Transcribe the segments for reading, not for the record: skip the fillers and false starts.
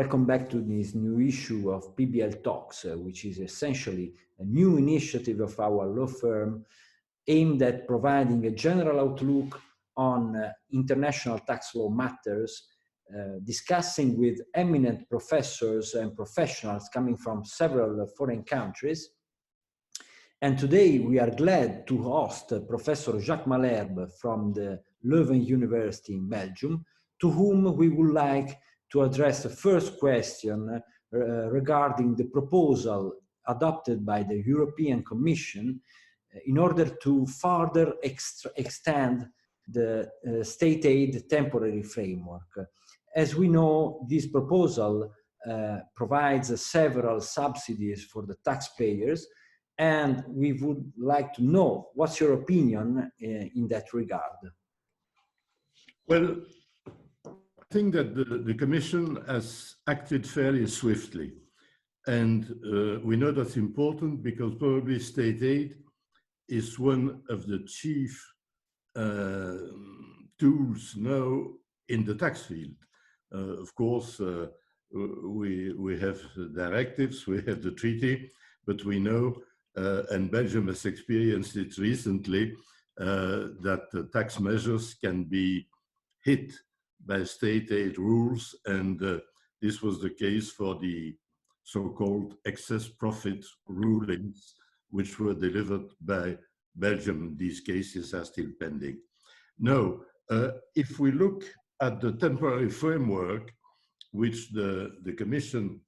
welcome back to this new issue of PBL Talks, which is essentially a new initiative of our law firm aimed at providing a general outlook on international tax law matters, discussing with eminent professors and professionals coming from several foreign countries. And today we are glad to host Professor Jacques Malherbe from the Leuven University in Belgium, to whom we would like to address the first question regarding the proposal adopted by the European Commission in order to further extend the state aid temporary framework. As we know, this proposal provides several subsidies for the taxpayers, and we would like to know what's your opinion in that regard. Well, I think that the Commission has acted fairly swiftly, and we know that's important because probably state aid is one of the chief tools now in the tax field. Of course, we have directives, we have the treaty, but we know, and Belgium has experienced it recently, that the tax measures can be hit by state aid rules, and this was the case for the so-called excess profit rulings, which were delivered by Belgium. These cases are still pending. Now, if we look at the temporary framework which the Commission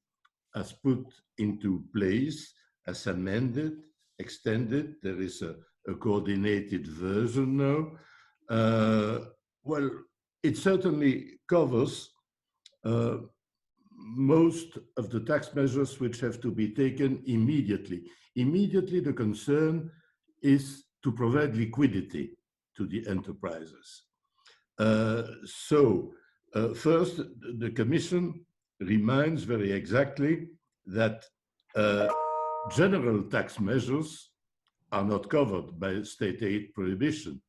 has put into place, as amended, extended, there is a coordinated version now. Well, it certainly covers most of the tax measures which have to be taken immediately. Immediately, the concern is to provide liquidity to the enterprises. First, the Commission reminds very exactly that general tax measures are not covered by state aid prohibition,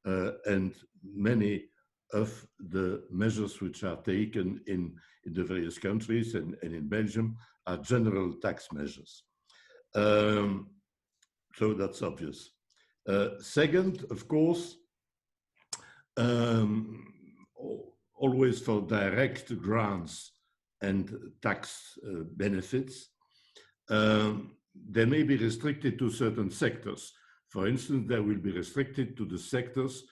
and many of the measures which are taken in the various countries and in Belgium are general tax measures. So that's obvious. Second, of course, always for direct grants and tax benefits, they may be restricted to certain sectors. For instance, they will be restricted to the sectors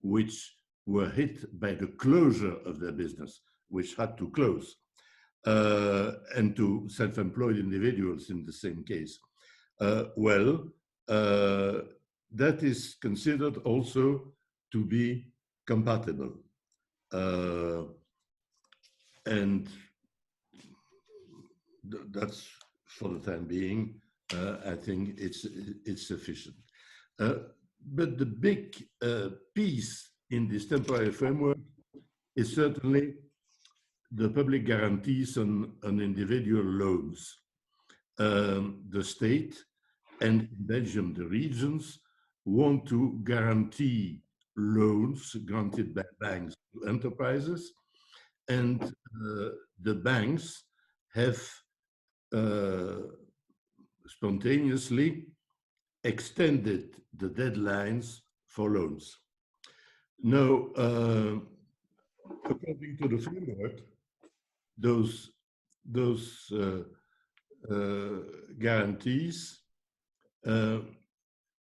which were hit by the closure of their business, which had to close, and to self-employed individuals in the same case. That is considered also to be compatible. And that's, for the time being, I think it's sufficient. But the big piece in this temporary framework is certainly the public guarantees on individual loans. The state and in Belgium, the regions want to guarantee loans granted by banks to enterprises, and the banks have spontaneously extended the deadlines for loans. Now, according to the framework, those guarantees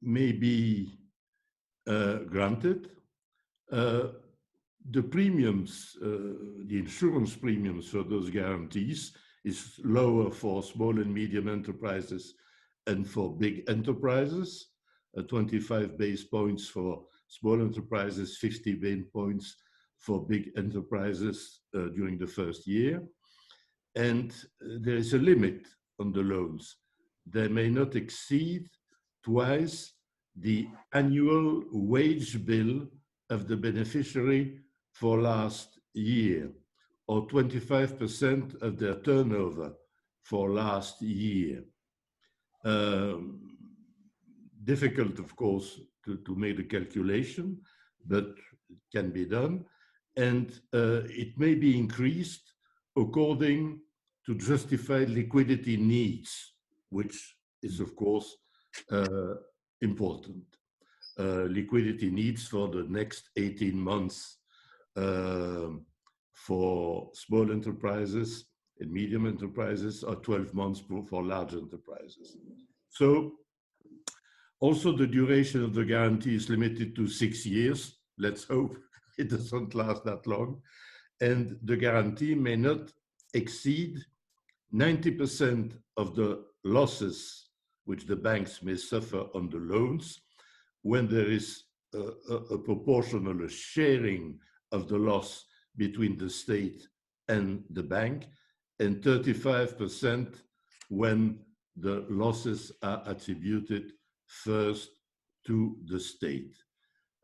may be granted. The premiums, the insurance premiums for those guarantees is lower for small and medium enterprises and for big enterprises, 25 base points for small enterprises, 50 base points for big enterprises during the first year. And there is a limit on the loans. They may not exceed twice the annual wage bill of the beneficiary for last year, or 25% of their turnover for last year. Difficult, of course, to make the calculation, but it can be done. And it may be increased according to justify liquidity needs, which is, of course, important. Liquidity needs for the next 18 months for small enterprises and medium enterprises, or 12 months for large enterprises. So also the duration of the guarantee is limited to 6 years. Let's hope it doesn't last that long. And the guarantee may not exceed 90% of the losses which the banks may suffer on the loans, when there is a proportional sharing of the loss between the state and the bank, and 35% when the losses are attributed first to the state.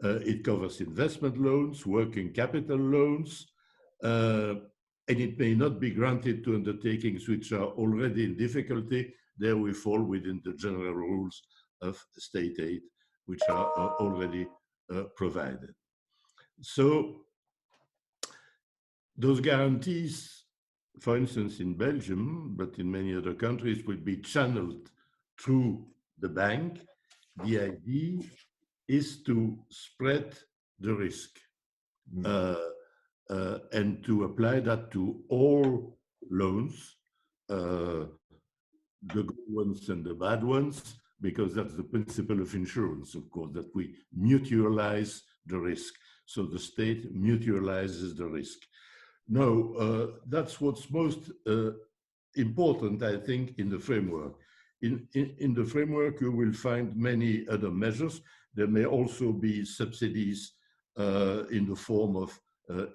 It covers investment loans, working capital loans, and it may not be granted to undertakings which are already in difficulty. There we fall within the general rules of state aid, which are already provided. So those guarantees, for instance, in Belgium, but in many other countries, will be channeled through the bank. The idea is to spread the risk and to apply that to all loans, the good ones and the bad ones, because that's the principle of insurance, of course, that we mutualize the risk. So the state mutualizes the risk. No, that's what's most important, I think, in the framework. In the framework, you will find many other measures. There may also be subsidies in the form of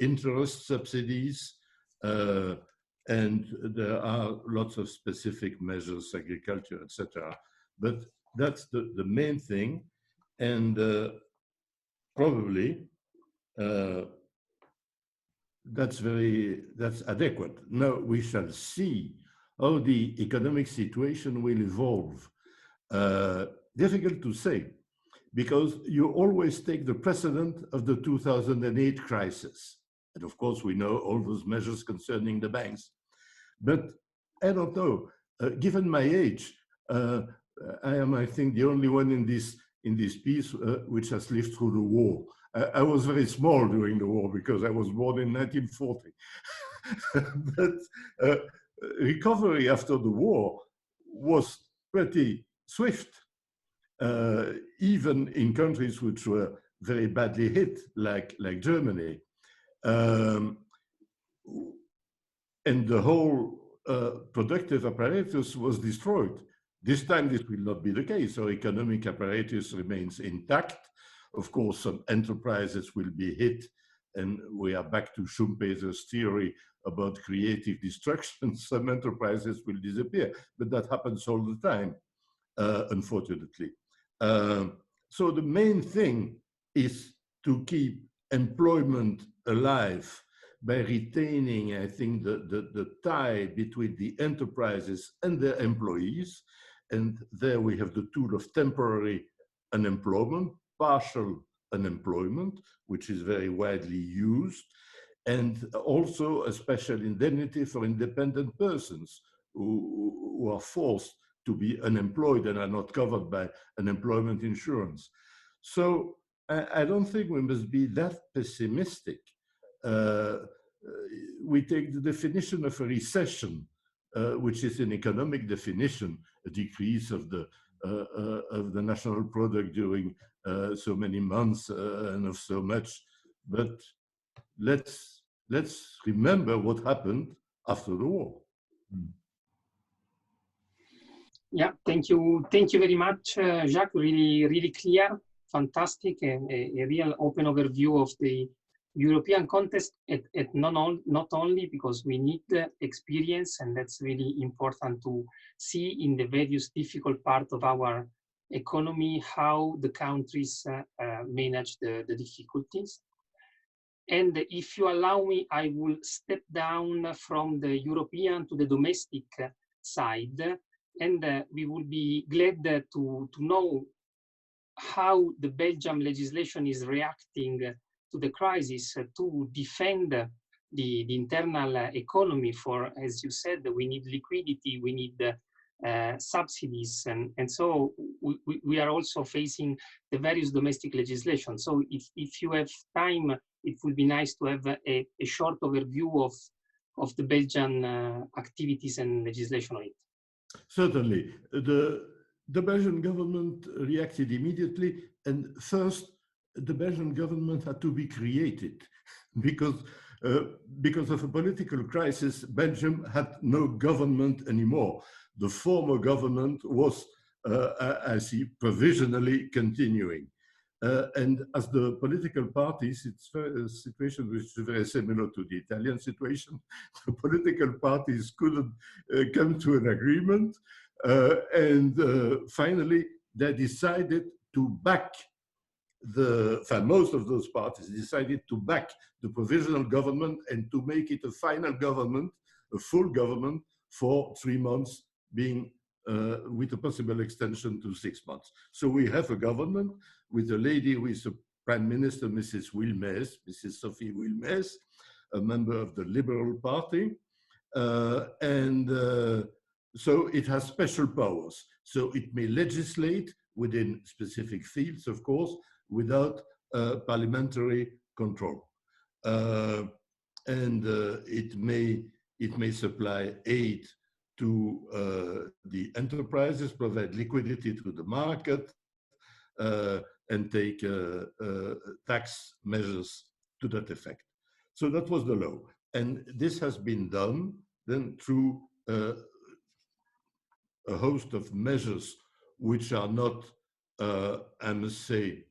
interest subsidies, and there are lots of specific measures, agriculture, etc. But that's the main thing, and probably that's adequate. Now we shall see how the economic situation will evolve. Difficult to say, because you always take the precedent of the 2008 crisis. And of course, we know all those measures concerning the banks. But I don't know, given my age, I am, I think, the only one in this piece which has lived through the war. I was very small during the war because I was born in 1940. But recovery after the war was pretty swift, even in countries which were very badly hit, like Germany. And the whole productive apparatus was destroyed. This time, this will not be the case. Our economic apparatus remains intact. Of course, some enterprises will be hit, and we are back to Schumpeter's theory about creative destruction. Some enterprises will disappear, but that happens all the time, unfortunately. So the main thing is to keep employment alive by retaining, I think, the tie between the enterprises and their employees. And there we have the tool of temporary unemployment, partial unemployment, which is very widely used, and also a special indemnity for independent persons who are forced to be unemployed and are not covered by unemployment insurance. So I don't think we must be that pessimistic. We take the definition of a recession, which is an economic definition, a decrease of the national product during so many months and of so much. But let's remember what happened after the war. Yeah, thank you very much, Jacques. Really clear, fantastic, and a real open overview of the European context. Not only because we need the experience, and that's really important to see in the various difficult parts of our economy how the countries manage the difficulties. And if you allow me, I will step down from the European to the domestic side. And we would be glad to know how the Belgian legislation is reacting to the crisis to defend the internal economy for, as you said, we need liquidity, we need subsidies, and so we are also facing the various domestic legislation. So if you have time, it would be nice to have a short overview of the Belgian activities and legislation on it. Certainly. The Belgian government reacted immediately, and first, the Belgian government had to be created because of a political crisis. Belgium had no government anymore. The former government was, I see, provisionally continuing. And as the political parties, it's a situation which is very similar to the Italian situation. The political parties couldn't come to an agreement. Finally, they decided to back most of those parties decided to back the provisional government and to make it a final government, a full government for 3 months, being with a possible extension to 6 months. So we have a government with a lady who is a Prime Minister, Mrs. Wilmès, Mrs. Sophie Wilmès, a member of the Liberal Party. So it has special powers. So it may legislate within specific fields, of course, without parliamentary control. It may supply aid to the enterprises, provide liquidity to the market, and take tax measures to that effect. So that was the law. And this has been done then through a host of measures which are not, I must say,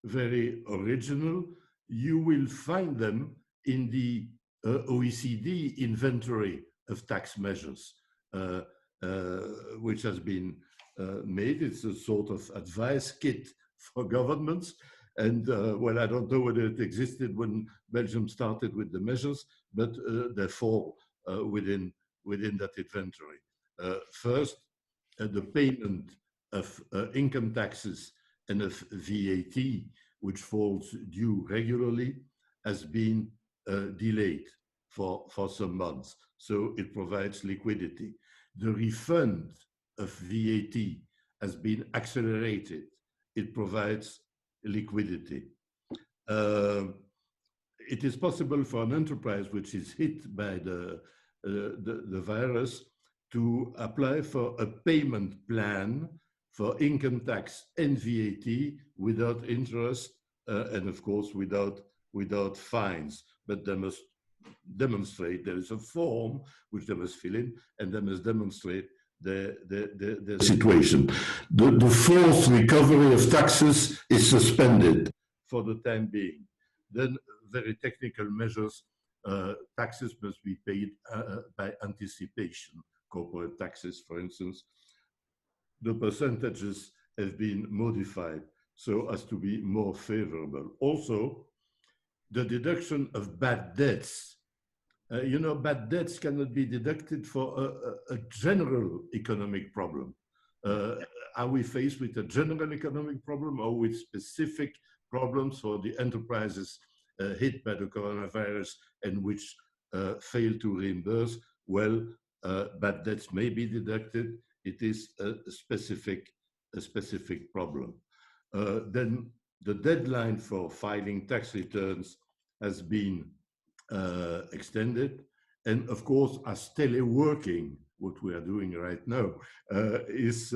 very original. You will find them in the OECD inventory of tax measures, which has been made. It's a sort of advice kit for governments. And well, I don't know whether it existed when Belgium started with the measures, but they fall within that inventory. First, the payment of income taxes and of VAT, which falls due regularly, has been delayed for some months. So it provides liquidity. The refund of VAT has been accelerated. It provides liquidity. It is possible for an enterprise which is hit by the virus to apply for a payment plan for income tax and VAT without interest and of course without fines. But they must demonstrate, there is a form which they must fill in, and they must demonstrate the situation. The forced recovery of taxes is suspended for the time being. Then very technical measures, taxes must be paid by anticipation. Corporate taxes, for instance, the percentages have been modified so as to be more favorable. Also, the deduction of bad debts. You know, bad debts cannot be deducted for a general economic problem. Are we faced with a general economic problem or with specific problems for the enterprises hit by the coronavirus and which fail to reimburse? Well, bad debts may be deducted. It is a specific problem. Then the deadline for filing tax returns has been extended. And of course, as teleworking, what we are doing right now, is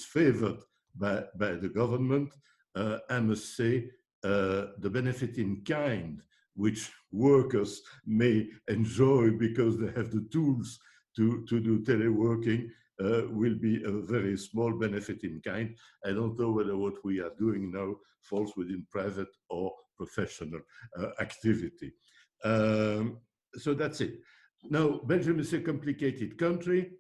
favored by the government, I must say, the benefit in kind, which workers may enjoy because they have the tools to do teleworking, will be a very small benefit in kind. I don't know whether what we are doing now falls within private or professional activity. So that's it. Now, Belgium is a complicated country.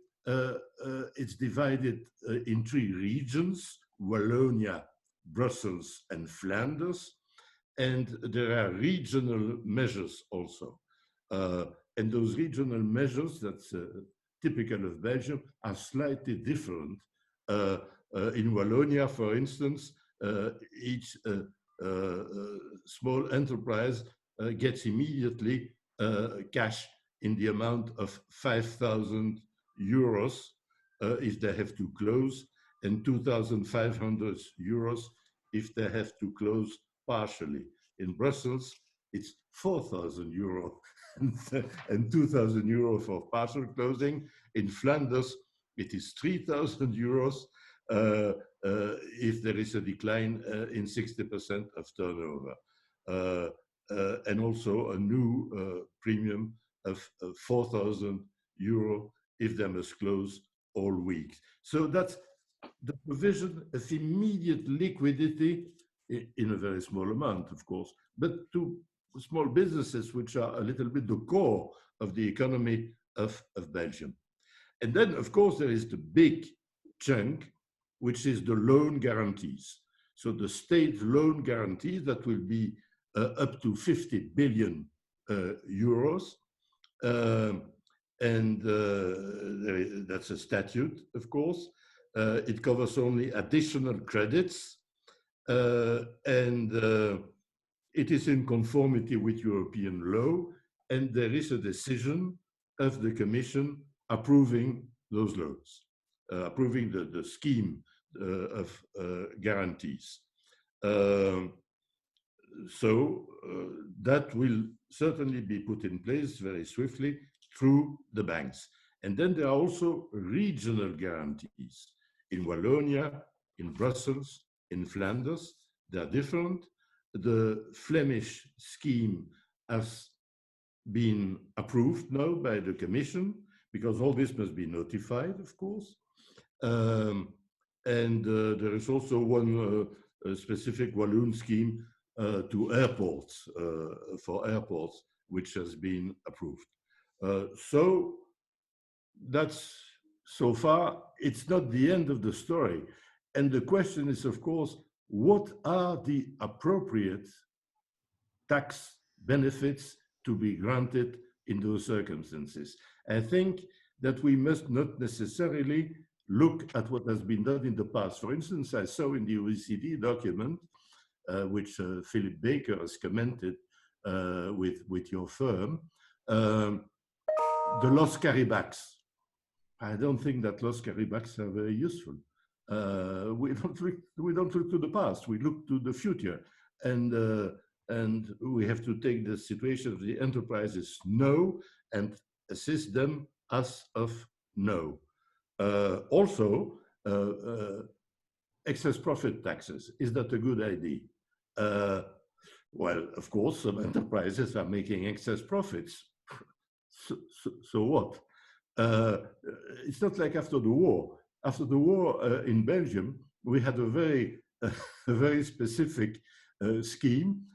It's divided in 3 regions: Wallonia, Brussels, and Flanders. And there are regional measures also. And those regional measures, that's typical of Belgium, are slightly different. In Wallonia, for instance, each small enterprise gets immediately cash in the amount of 5,000 euros if they have to close, and 2,500 euros if they have to close partially. In Brussels, it's 4,000 euro and 2,000 euro for partial closing. In Flanders, it is 3,000 euros if there is a decline in 60% of turnover. And also a new premium of 4,000 euro if they must close all week. So that's the provision of immediate liquidity in a very small amount, of course, but to small businesses, which are a little bit the core of the economy of Belgium. And then, of course, there is the big chunk, which is the loan guarantees. So the state loan guarantees that will be up to 50 billion euros. That's a statute, of course. It covers only additional credits, and it is in conformity with European law, and there is a decision of the Commission approving those loans, approving the scheme of guarantees. So that will certainly be put in place very swiftly through the banks. And then there are also regional guarantees. In Wallonia, in Brussels, in Flanders, they are different. The Flemish scheme has been approved now by the Commission, because all this must be notified, of course. And there is also one specific Walloon scheme to airports, for airports, which has been approved. So that's, so far, it's not the end of the story. And the question is, of course, what are the appropriate tax benefits to be granted in those circumstances? I think that we must not necessarily look at what has been done in the past. For instance, I saw in the OECD document, which Philip Baker has commented with your firm, the loss carrybacks. I don't think that loss carrybacks are very useful. We don't look to the past, we look to the future. And we have to take the situation of the enterprises now and assist them as of now. Also, excess profit taxes, is that a good idea? Well, of course, some enterprises are making excess profits. So what? It's not like after the war. After the war in Belgium, we had a very specific scheme.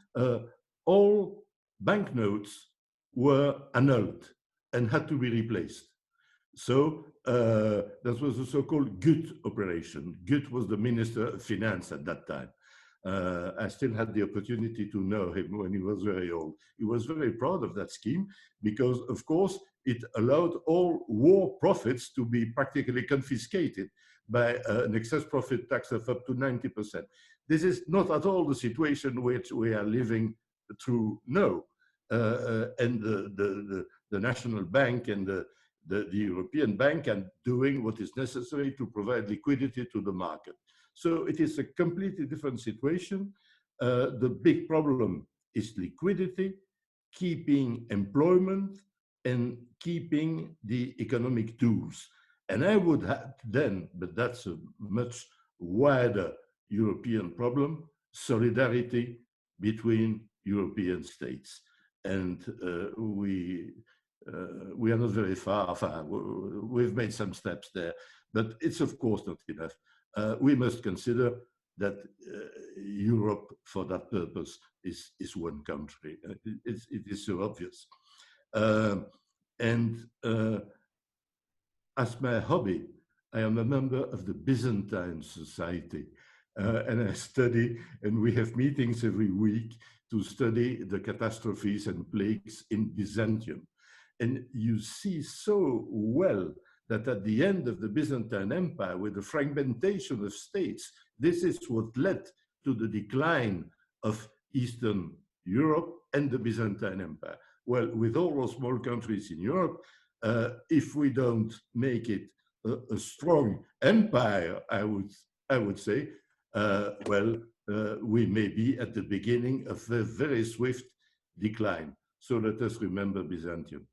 All banknotes were annulled and had to be replaced. So that was the so-called Gut operation. Gut was the Minister of Finance at that time. I still had the opportunity to know him when he was very old. He was very proud of that scheme because, of course, it allowed all war profits to be practically confiscated by an excess profit tax of up to 90%. This is not at all the situation which we are living through now. And the National Bank and the European Bank are doing what is necessary to provide liquidity to the market. So it is a completely different situation. The big problem is liquidity, keeping employment, and keeping the economic tools. And I would have then, but that's a much wider European problem, solidarity between European states. And we are not very far. We've made some steps there, but it's of course not enough. We must consider that Europe, for that purpose, is one country. It is so obvious. As my hobby, I am a member of the Byzantine Society, and I study, and we have meetings every week to study the catastrophes and plagues in Byzantium. And you see so well that at the end of the Byzantine Empire, with the fragmentation of states, this is what led to the decline of Eastern Europe and the Byzantine Empire. well, with all those small countries in Europe, if we don't make it a strong empire, I would say, well, we may be at the beginning of a very swift decline. So let us remember Byzantium.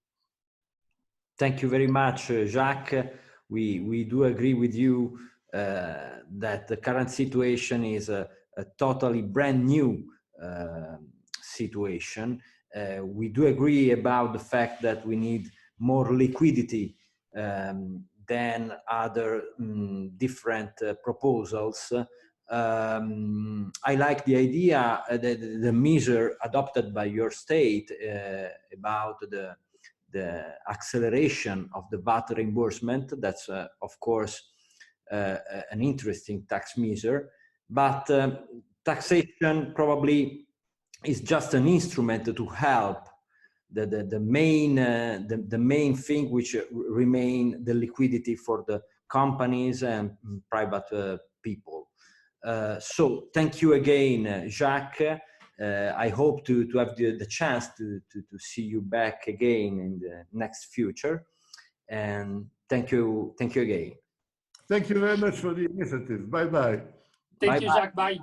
Thank you very much, Jacques. We do agree with you that the current situation is a totally brand new situation. We do agree about the fact that we need more liquidity than other different proposals. I like the idea, the measure adopted by your state about the acceleration of the VAT reimbursement. That's, of course, an interesting tax measure, but taxation probably is just an instrument to help the main thing, which remain the liquidity for the companies and private people. So thank you again, Jacques. I hope to have the chance to see you back again in the next future. And thank you again. Thank you very much for the initiative. Bye-bye. Thank you, Jacques. Bye.